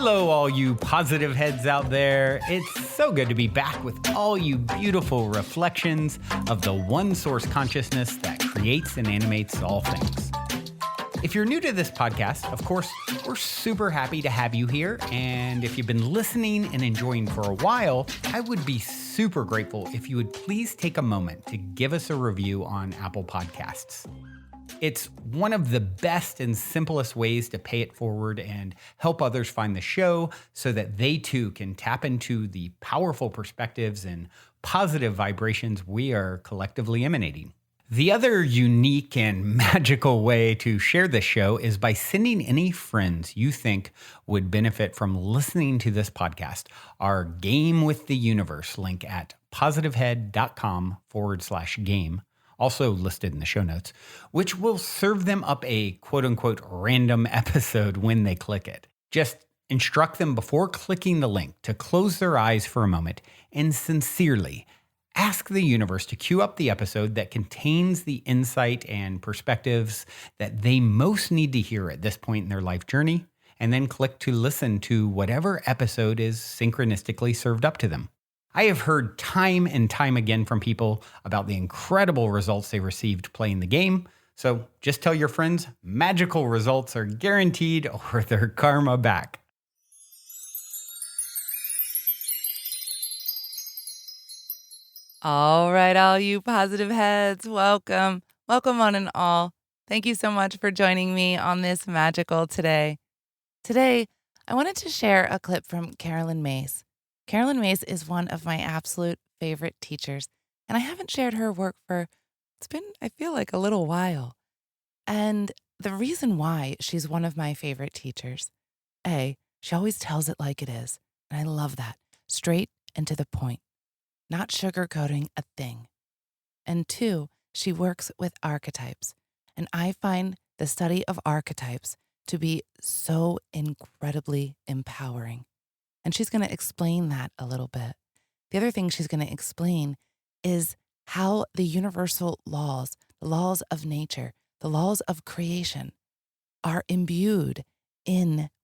Hello, all you positive heads out there. It's so good to be back with all you beautiful reflections of the one source consciousness that creates and animates all things. If you're new to this podcast, of course, we're super happy to have you here. And if you've been listening and enjoying for a while, I would be super grateful if you would please take a moment to give us a review on Apple Podcasts. It's one of the best and simplest ways to pay it forward and help others find the show so that they too can tap into the powerful perspectives and positive vibrations we are collectively emanating. The other unique and magical way to share this show is by sending any friends you think would benefit from listening to this podcast our Game with the Universe link at positivehead.com/game. Also listed in the show notes, which will serve them up a quote-unquote random episode when they click it. Just instruct them before clicking the link to close their eyes for a moment and sincerely ask the universe to cue up the episode that contains the insight and perspectives that they most need to hear at this point in their life journey, and then click to listen to whatever episode is synchronistically served up to them. I have heard time and time again from people about the incredible results they received playing the game. So just tell your friends magical results are guaranteed or their karma back. All right, all you positive heads, welcome. Welcome one and all. Thank you so much for joining me on this magical today. Today, I wanted to share a clip from Caroline Myss. Caroline Myss is one of my absolute favorite teachers, and I haven't shared her work it's been, I feel like, a little while. And the reason why she's one of my favorite teachers, A, she always tells it like it is, and I love that. Straight and to the point, not sugarcoating a thing. And two, she works with archetypes, and I find the study of archetypes to be so incredibly empowering. And she's going to explain that a little bit. The other thing she's going to explain is how the universal laws, the laws of nature, the laws of creation are imbued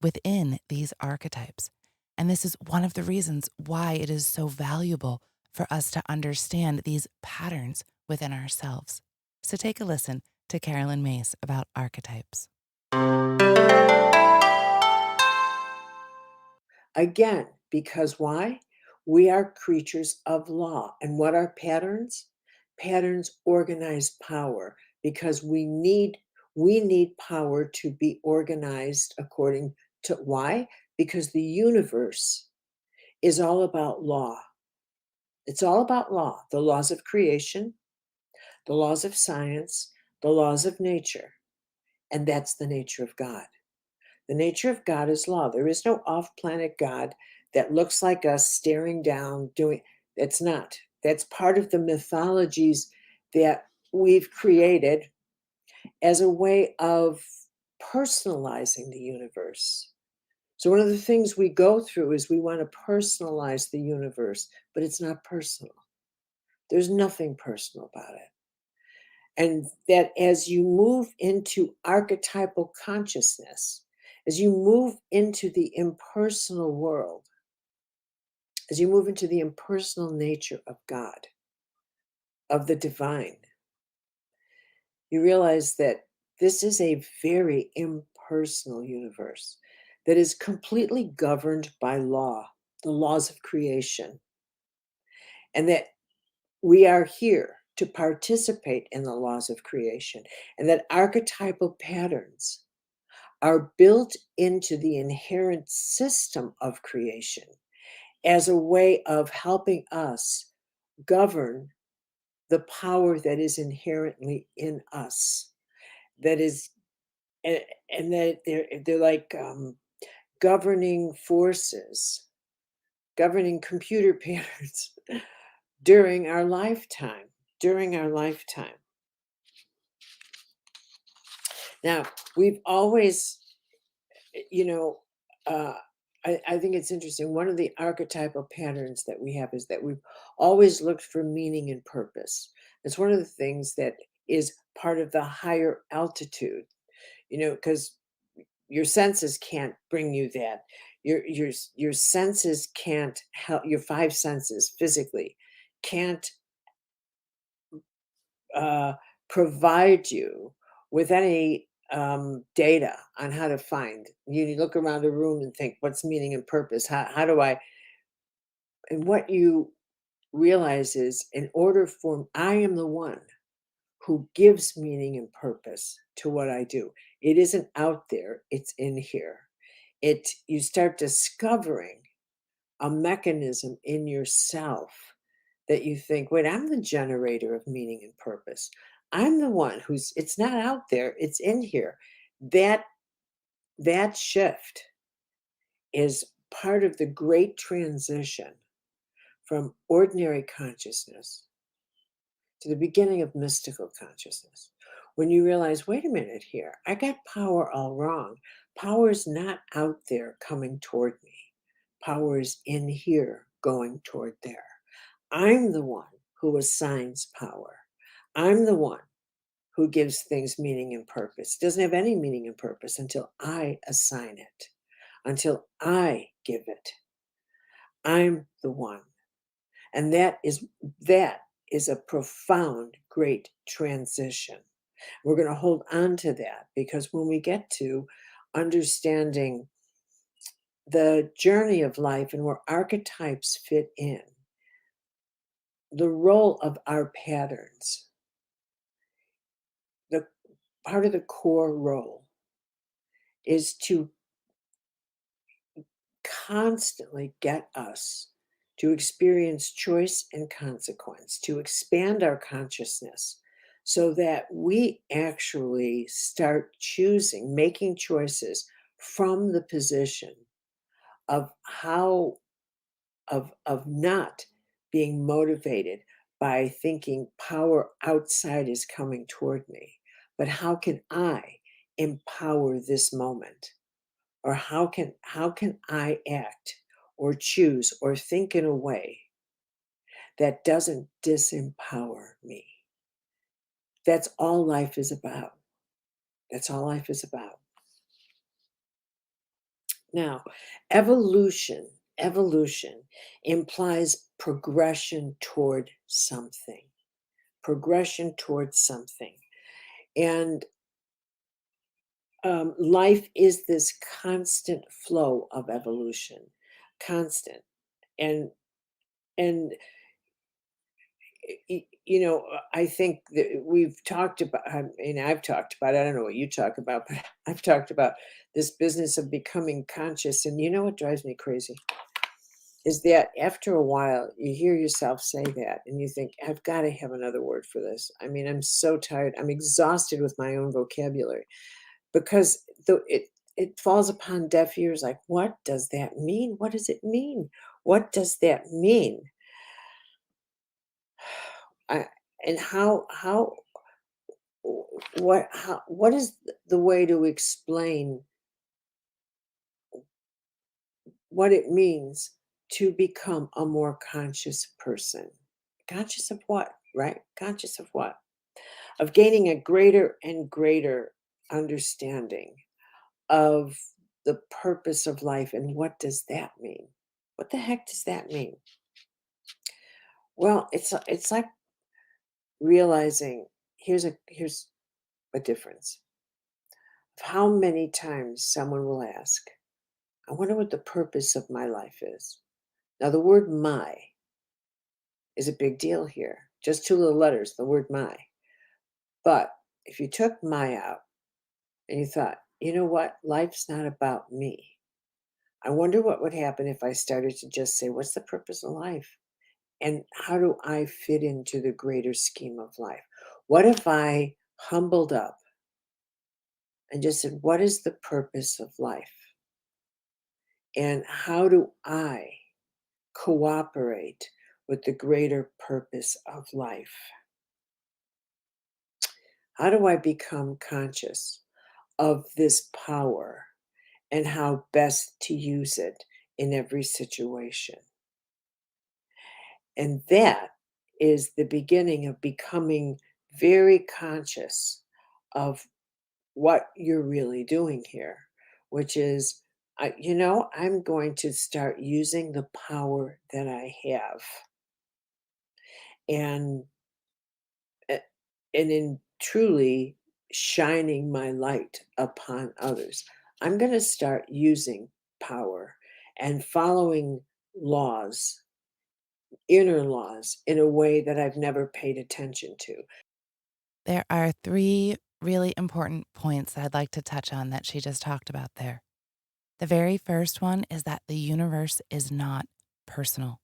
within these archetypes. And this is one of the reasons why it is so valuable for us to understand these patterns within ourselves. So take a listen to Caroline Myss about archetypes. Again, because why? We are creatures of law. And what are patterns? Patterns organize power because we need power to be organized according to why? Because the universe is all about law. It's all about law, the laws of creation, the laws of science, the laws of nature. And that's the nature of God. The nature of God is law. There is no off-planet God that looks like us staring down, that's not. That's part of the mythologies that we've created as a way of personalizing the universe. So one of the things we go through is we want to personalize the universe, but it's not personal. There's nothing personal about it. And that as you move into archetypal consciousness, as you move into the impersonal world, as you move into the impersonal nature of God, of the divine, you realize that this is a very impersonal universe that is completely governed by law, the laws of creation, and that we are here to participate in the laws of creation, and that archetypal patterns are built into the inherent system of creation as a way of helping us govern the power that is inherently in us. That is, and that they're like governing forces, governing computer patterns during our lifetime. Now, we've always, I think it's interesting. One of the archetypal patterns that we have is that we've always looked for meaning and purpose. It's one of the things that is part of the higher altitude, because your senses can't bring you that. your senses can't help, your five senses physically can't uh, provide you with any data on how to find. You look around a room and think, what's meaning and purpose? How do I? And what you realize is, in order for, I am the one who gives meaning and purpose to what I do. It isn't out there, it's in here. You start discovering a mechanism in yourself that you think, wait, I'm the generator of meaning and purpose. I'm the one who's, it's not out there, it's in here. That shift is part of the great transition from ordinary consciousness to the beginning of mystical consciousness. When you realize, wait a minute here, I got power all wrong. Power is not out there coming toward me. Power is in here going toward there. I'm the one who assigns power. I'm the one who gives things meaning and purpose. It doesn't have any meaning and purpose until I assign it, until I give it. I'm the one. And that is a profound, great transition. We're going to hold on to that, because when we get to understanding the journey of life and where archetypes fit in, the role of our patterns, the part of the core role is to constantly get us to experience choice and consequence, to expand our consciousness so that we actually start choosing, making choices from the position of how, of not being motivated by thinking power outside is coming toward me, but how can I empower this moment? Or how can I act or choose or think in a way that doesn't disempower me? That's all life is about. That's all life is about. Now, evolution implies progression toward something. Progression towards something. And life is this constant flow of evolution, constant. And I think that we've talked about, I mean, I've talked about, I don't know what you talk about, but I've talked about this business of becoming conscious. And you know what drives me crazy is that after a while, you hear yourself say that and you think, I've got to have another word for this. I mean, I'm so tired. I'm exhausted with my own vocabulary, because it falls upon deaf ears. Like, what does that mean? What does it mean? What does that mean? I, and what is the way to explain what it means to become a more conscious person? Conscious of what, right? Conscious of what? Of gaining a greater and greater understanding of the purpose of life. And what does that mean? What the heck does that mean? Well, it's like realizing, here's a difference of how many times someone will ask, I wonder what the purpose of my life is. Now, the word my is a big deal here. Just two little letters, the word my. But if you took my out and you thought, you know what? Life's not about me. I wonder what would happen if I started to just say, what's the purpose of life? And how do I fit into the greater scheme of life? What if I humbled up and just said, what is the purpose of life? And how do I cooperate with the greater purpose of life? How do I become conscious of this power and how best to use it in every situation? And that is the beginning of becoming very conscious of what you're really doing here, which is I'm going to start using the power that I have, and a- and in truly shining my light upon others. I'm going to start using power and following laws, inner laws, in a way that I've never paid attention to. There are three really important points that I'd like to touch on that she just talked about there. The very first one is that the universe is not personal.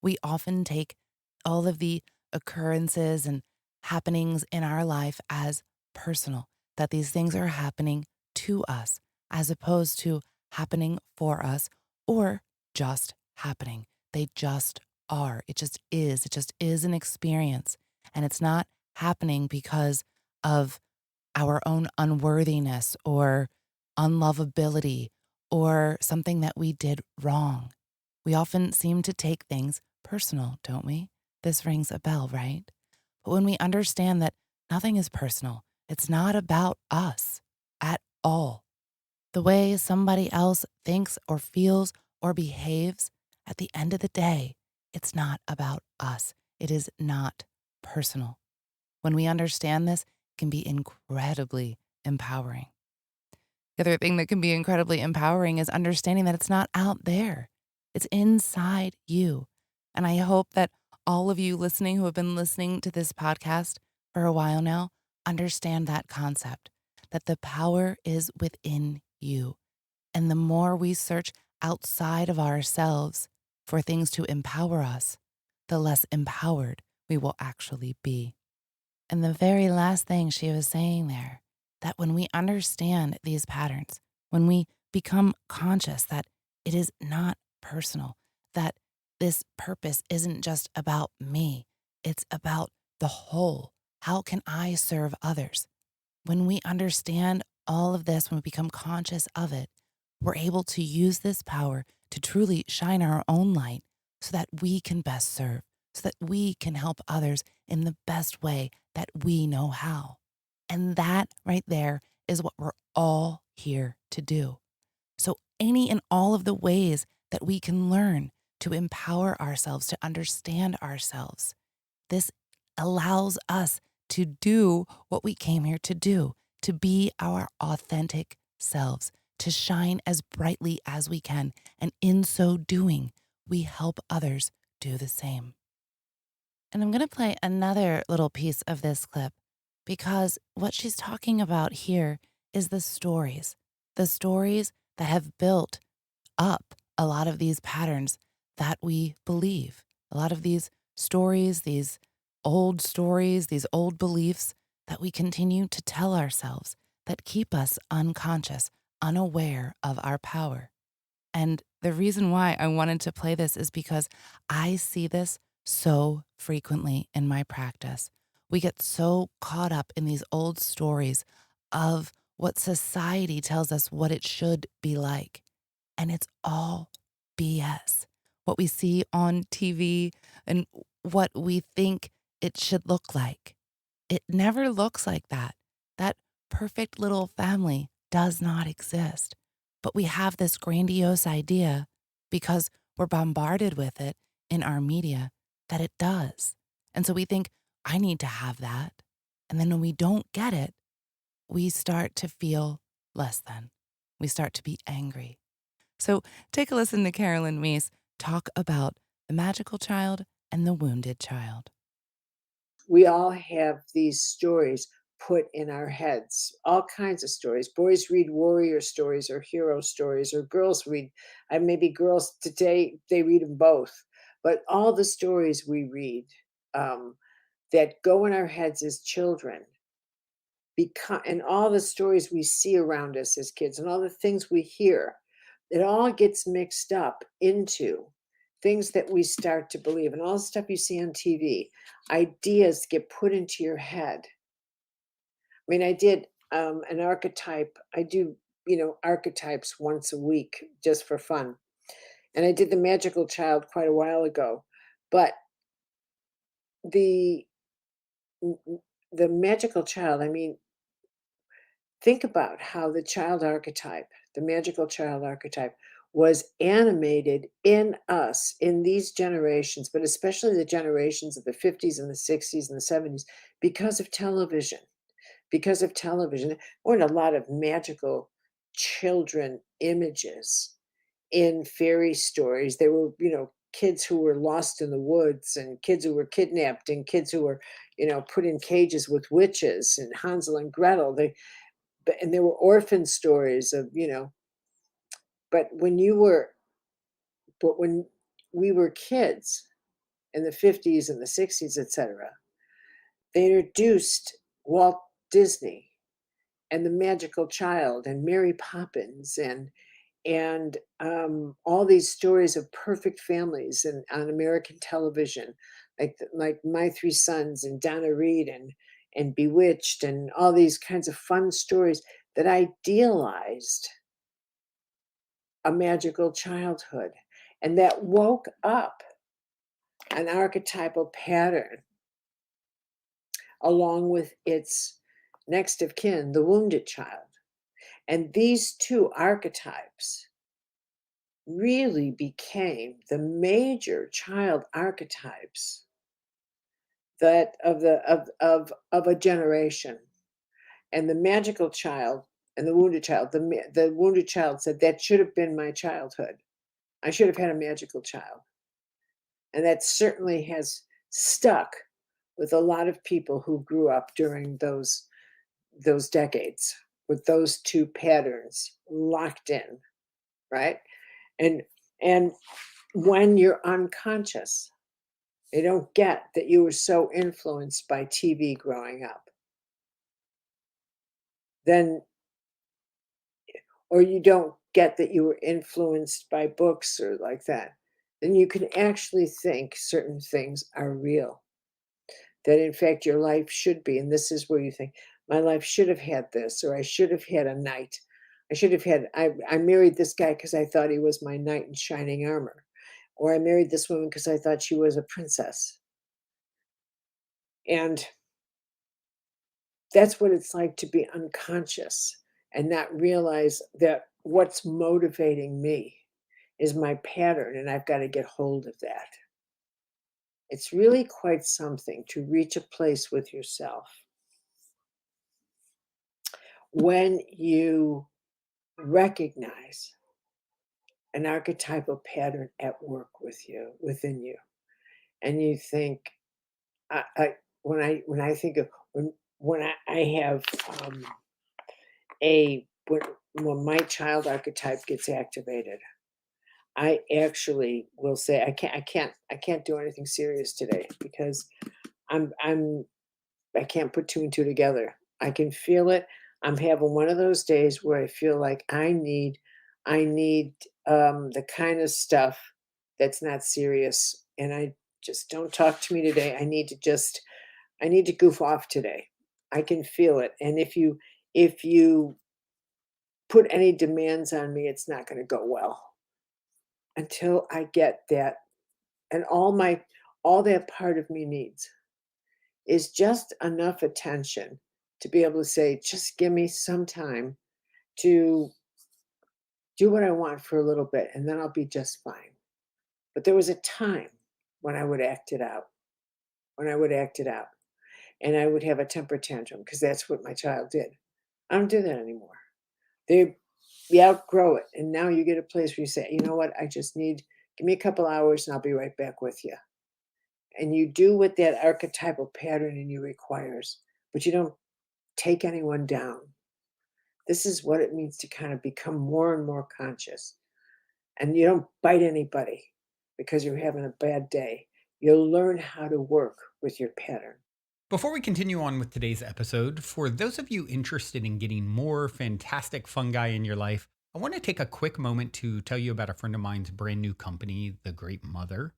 We often take all of the occurrences and happenings in our life as personal, that these things are happening to us as opposed to happening for us or just happening. They just are. It just is. It just is an experience. And it's not happening because of our own unworthiness or unlovability or something that we did wrong. We often seem to take things personal, don't we? This rings a bell, right? But when we understand that nothing is personal, it's not about us at all. The way somebody else thinks or feels or behaves, at the end of the day, it's not about us. It is not personal. When we understand this, it can be incredibly empowering. The other thing that can be incredibly empowering is understanding that it's not out there, it's inside you. And I hope that all of you listening who have been listening to this podcast for a while now understand that concept, that the power is within you. And the more we search outside of ourselves for things to empower us, the less empowered we will actually be. And the very last thing she was saying there, that when we understand these patterns, when we become conscious that it is not personal, that this purpose isn't just about me, it's about the whole. How can I serve others? When we understand all of this, when we become conscious of it, we're able to use this power to truly shine our own light so that we can best serve, so that we can help others in the best way that we know how. And that right there is what we're all here to do. So, any and all of the ways that we can learn to empower ourselves, to understand ourselves, this allows us to do what we came here to do, to be our authentic selves, to shine as brightly as we can. And in so doing, we help others do the same. And I'm going to play another little piece of this clip because what she's talking about here is the stories that have built up a lot of these patterns that we believe, a lot of these stories, these old beliefs that we continue to tell ourselves that keep us unconscious, unaware of our power. And the reason why I wanted to play this is because I see this so frequently in my practice. We get so caught up in these old stories of what society tells us what it should be like. And it's all BS. What we see on TV and what we think it should look like. It never looks like that. That perfect little family does not exist. But we have this grandiose idea because we're bombarded with it in our media that it does. And so we think, I need to have that. And then when we don't get it, we start to feel less than. We start to be angry. So take a listen to Caroline Myss talk about the magical child and the wounded child. We all have these stories put in our heads, all kinds of stories. Boys read warrior stories or hero stories, or girls read, and maybe girls today, they read them both. But all the stories we read, um, that go in our heads as children, and all the stories we see around us as kids and all the things we hear, it all gets mixed up into things that we start to believe, and all the stuff you see on TV, ideas get put into your head. I mean, I did an archetype. I do, archetypes once a week just for fun. And I did the magical child quite a while ago. But the the magical child, I mean, Think about how the child archetype, the magical child archetype, was animated in us in these generations, but especially the generations of the 50s and the 60s and the 70s, because of television. Because of television, there weren't a lot of magical children images in fairy stories. There were, kids who were lost in the woods and kids who were kidnapped and kids who were, put in cages with witches and Hansel and Gretel. And there were orphan stories of, but when we were kids in the 50s and the 60s, etc., they introduced Walt Disney and the Magical Child and Mary Poppins and all these stories of perfect families and on American television, like My Three Sons and Donna Reed and Bewitched and all these kinds of fun stories that idealized a magical childhood and that woke up an archetypal pattern along with its next of kin, the wounded child. And these two archetypes really became the major child archetypes that of a generation. And the magical child and the wounded child, the wounded child said, that should have been my childhood. I should have had a magical child. And that certainly has stuck with a lot of people who grew up during those decades with those two patterns locked in, right? And and when you're unconscious, they don't get that you were so influenced by TV growing up. Then, or you don't get that you were influenced by books or like that, then you can actually think certain things are real. That in fact your life should be, and this is where you think, my life should have had this, or I should have had a knight. I married this guy because I thought he was my knight in shining armor. Or I married this woman because I thought she was a princess. And that's what it's like to be unconscious and not realize that what's motivating me is my pattern, and I've got to get hold of that. It's really quite something to reach a place with yourself when you recognize an archetypal pattern at work within you, and you think, when I think of when I have a when my child archetype gets activated, I actually will say, I can't do anything serious today because I can't put two and two together. I can feel it. I'm having one of those days where I feel like I need the kind of stuff that's not serious, and I just don't talk to me today. I need to goof off today. I can feel it, and if you put any demands on me, it's not going to go well until I get that. And all that part of me needs is just enough attention to be able to say, just give me some time to do what I want for a little bit, and then I'll be just fine. But there was a time when I would act it out, when I would act it out, and I would have a temper tantrum because that's what my child did. I don't do that anymore. They You outgrow it, and now you get a place where you say, you know what, give me a couple hours and I'll be right back with you. And you do what that archetypal pattern in you requires, but you don't take anyone down. This is what it means to kind of become more and more conscious. And you don't bite anybody because you're having a bad day. You'll learn how to work with your pattern. Before we continue on with today's episode, for those of you interested in getting more fantastic fungi in your life, I want to take a quick moment to tell you about a friend of mine's brand new company, The Great Mother.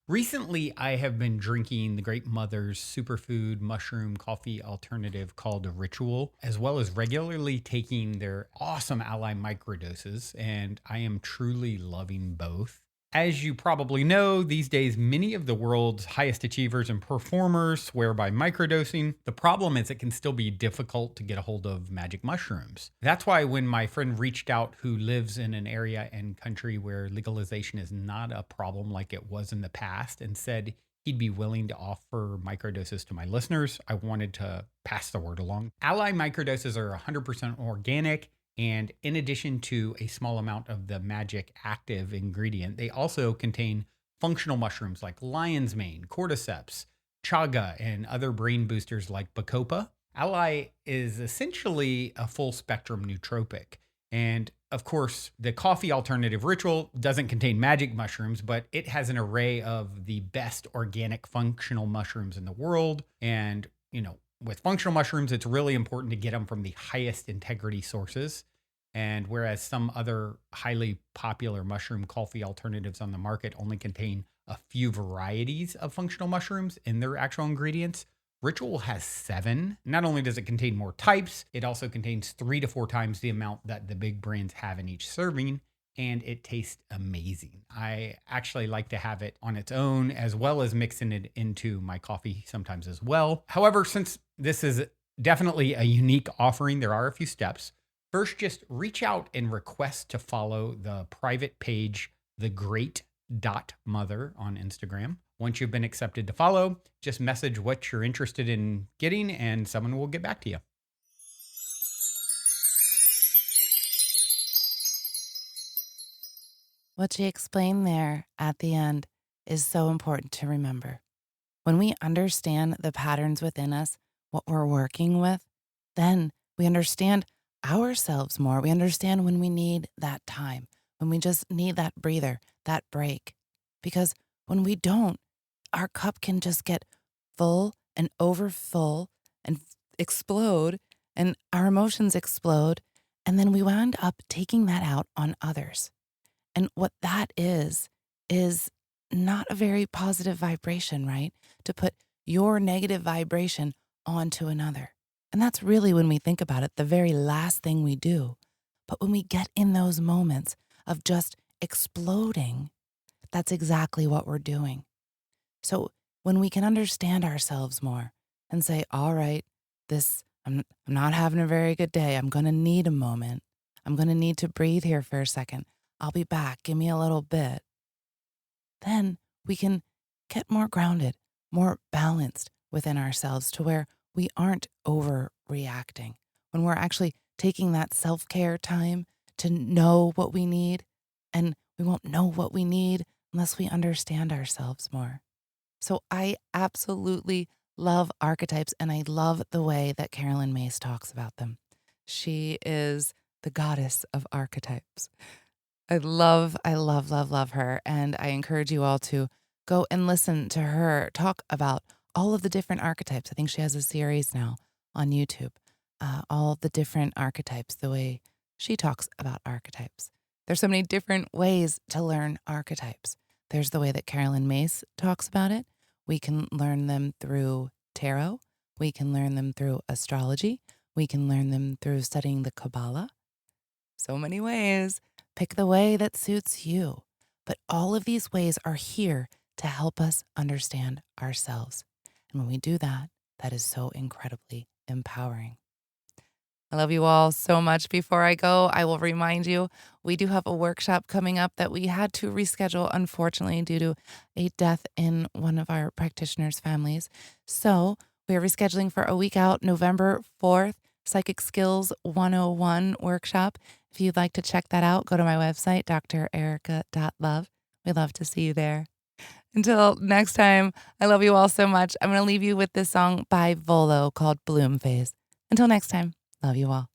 Recently, I have been drinking The Great Mother's superfood mushroom coffee alternative called Ritual, as well as regularly taking their awesome ally microdoses, and I am truly loving both. As you probably know, these days, many of the world's highest achievers and performers swear by microdosing. The problem is it can still be difficult to get a hold of magic mushrooms. That's why when my friend reached out, who lives in an area and country where legalization is not a problem like it was in the past, and said he'd be willing to offer microdoses to my listeners, I wanted to pass the word along. Ally microdoses are 100% organic. And in addition to a small amount of the magic active ingredient, they also contain functional mushrooms like lion's mane, cordyceps, chaga, and other brain boosters like bacopa. Ally is essentially a full spectrum nootropic. And of course, the coffee alternative Ritual doesn't contain magic mushrooms, but it has an array of the best organic functional mushrooms in the world. And, with functional mushrooms, it's really important to get them from the highest integrity sources. And whereas some other highly popular mushroom coffee alternatives on the market only contain a few varieties of functional mushrooms in their actual ingredients, Ritual has 7. Not only does it contain more types, it also contains 3 to 4 times the amount that the big brands have in each serving. And it tastes amazing. I actually like to have it on its own as well as mixing it into my coffee sometimes as well. However, since this is definitely a unique offering, there are a few steps. First, just reach out and request to follow the private page, thegreat.mother on Instagram. Once you've been accepted to follow, just message what you're interested in getting and someone will get back to you. What she explained there at the end is so important to remember. When we understand the patterns within us, what we're working with, then we understand ourselves more. We understand when we need that time, when we just need that breather, that break. Because when we don't, our cup can just get full and overfull and explode, and our emotions explode. And then we wound up taking that out on others. And what that is not a very positive vibration, right? To put your negative vibration onto another. And that's really, when we think about it, the very last thing we do. But when we get in those moments of just exploding, that's exactly what we're doing. So when we can understand ourselves more and say, all right, I'm not having a very good day. I'm going to need a moment. I'm going to need to breathe here for a second. I'll be back. Give me a little bit. Then we can get more grounded, more balanced within ourselves to where we aren't overreacting. When we're actually taking that self-care time to know what we need, and we won't know what we need unless we understand ourselves more. So I absolutely love archetypes, and I love the way that Caroline Myss talks about them. She is the goddess of archetypes. I love her. And I encourage you all to go and listen to her talk about all of the different archetypes. I think she has a series now on YouTube, all the different archetypes, the way she talks about archetypes. There's so many different ways to learn archetypes. There's the way that Caroline Myss talks about it. We can learn them through tarot. We can learn them through astrology. We can learn them through studying the Kabbalah. So many ways. Pick the way that suits you. But all of these ways are here to help us understand ourselves. And when we do that, that is so incredibly empowering. I love you all so much. Before I go, I will remind you, we do have a workshop coming up that we had to reschedule, unfortunately, due to a death in one of our practitioners' families. So we are rescheduling for a week out, November 4th, Psychic Skills 101 workshop. If you'd like to check that out, go to my website, drerica.love. We'd love to see you there. Until next time, I love you all so much. I'm going to leave you with this song by Volo called Bloom Phase. Until next time, love you all.